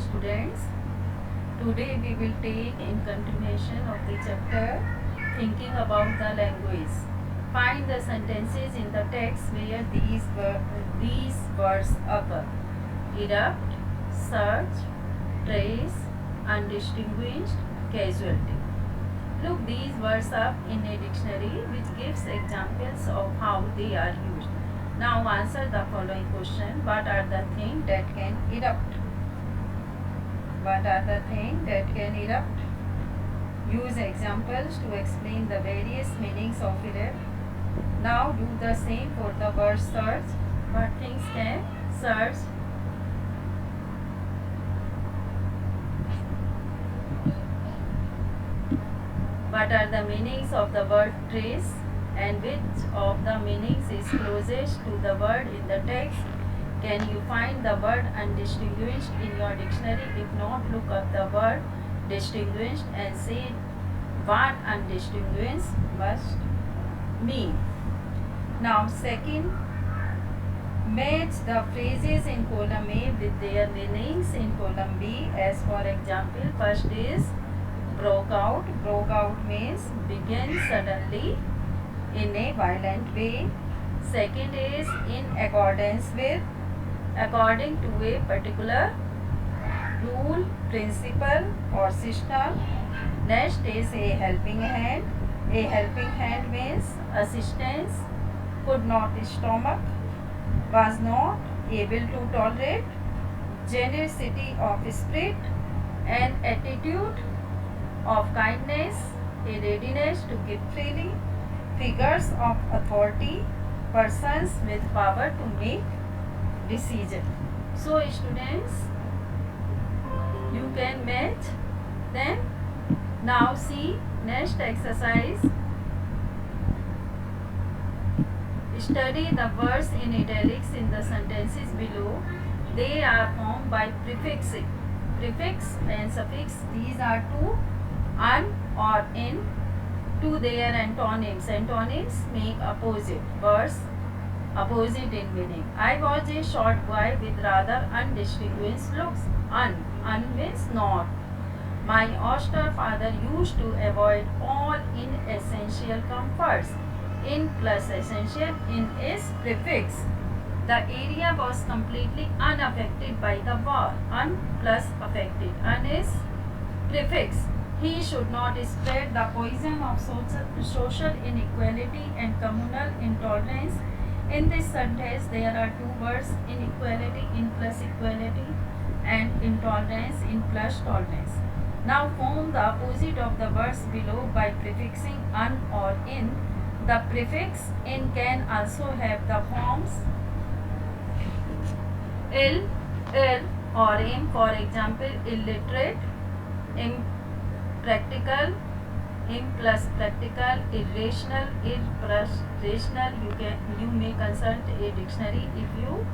students. Today we will take in continuation of the chapter Thinking About the Language. Find the sentences in the text where these words occur. Erupt, search, trace, undistinguished, casualty. Look these words up in a dictionary which gives examples of how they are used. Now answer the following question. What are the things that can erupt? What are the things that can erupt? Use examples to explain the various meanings of erupt. Now do the same for the word search. What things can search? What are the meanings of the word trace? And which of the meanings is closest to the word in the text? Can you find the word undistinguished in your dictionary? If not, look up the word distinguished and see what undistinguished must mean. Now, second, match the phrases in column A with their meanings in column B. As for example, first is broke out. Broke out means began suddenly in a violent way. Second is in accordance with, according to a particular rule, principle or system. Next is a helping hand. A helping hand means assistance, could not stomach, was not able to tolerate, generosity of spirit, an attitude of kindness, a readiness to give freely, figures of authority, persons with power to make decision. So students, you can match them. Now see next exercise. Study the words in italics in the sentences below. They are formed by prefixing. Prefix and suffix, these are to, un or in, to their antonyms. Antonyms make opposite words, opposite in meaning. I was a short boy with rather undistinguished looks. Un means not. My austere father used to avoid all inessential comforts. In plus essential, in is prefix. The area was completely unaffected by the war. Un plus affected. Un is prefix. He should not spread the poison of social inequality and communal intolerance. In this sentence, there are two words, inequality in plus equality and intolerance in plus tolerance. Now form the opposite of the words below by prefixing un or in. The prefix in can also have the forms ill, or im. For example, illiterate, impractical, im plus practical, irrational, ir plus rational. You may consult a dictionary if you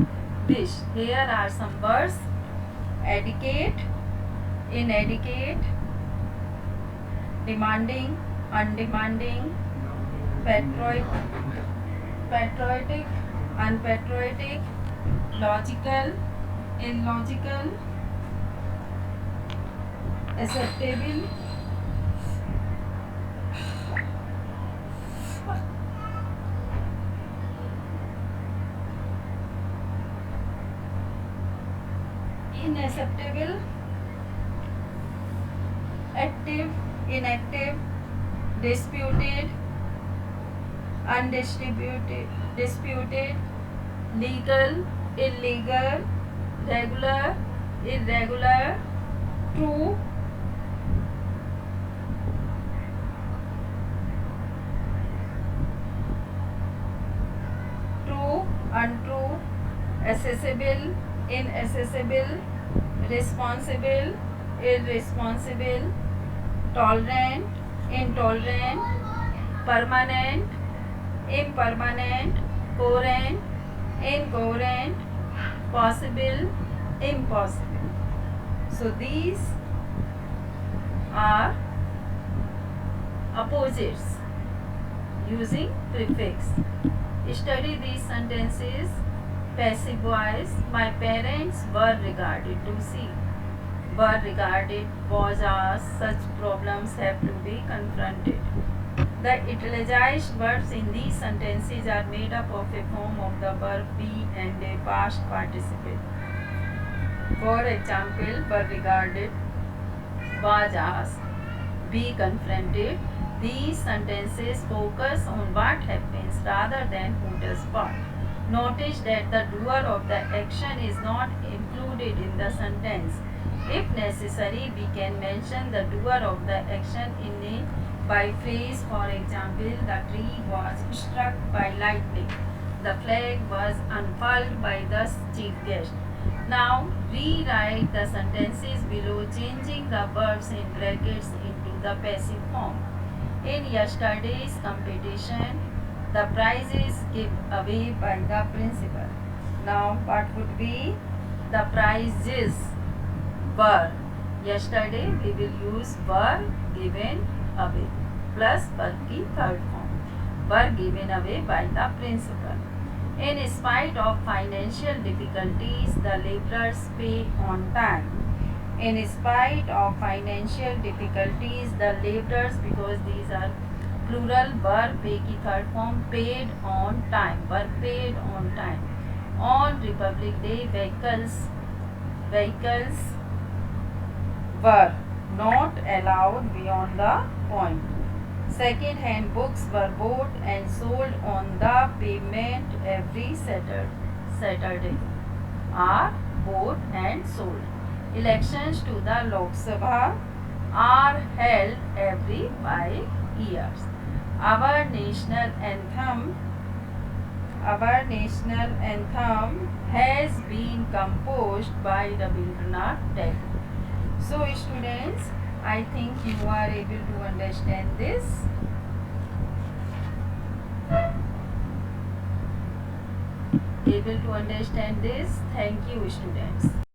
wish. Here are some words: educate, inadequate, demanding, undemanding, patriotic, unpatriotic, logical, illogical, acceptable, inacceptable, active, inactive, disputed, undisputed, disputed, legal, illegal, regular, irregular, true, untrue, accessible, inaccessible, responsible, irresponsible, tolerant, intolerant, permanent, impermanent, coherent, incoherent, possible, impossible. So these are opposites using prefix. Study these sentences. Passive voice. My parents were regarded to see. were regarded was asked, such problems have to be confronted. The italicized verbs in these sentences are made up of a form of the verb be and a past participle. For example, were regarded, was asked, be confronted. These sentences focus on what happens rather than who does what. Notice that the doer of the action is not included in the sentence. If necessary, we can mention the doer of the action in a by phrase. For example, the tree was struck by lightning. The flag was unfurled by the chief guest. Now, rewrite the sentences below, changing the verbs in brackets into the passive form. In yesterday's competition, the prizes given away by the principal. Now, what would be the prizes? Were. Yesterday, we will use were given away plus verb की third form. Were given away by the principal. In spite of financial difficulties, the laborers pay on time. In spite of financial difficulties, the laborers, because these are plural, were pay की third form, paid on time. Were paid on time. On Republic Day, vehicles were not allowed beyond the point. Second-hand books were bought and sold on the pavement every Saturday. Are bought and sold. Elections to the Lok Sabha are held every 5 years. Our national anthem has been composed by Rabindranath Tagore. So students, I think you are able to understand this. Thank you students.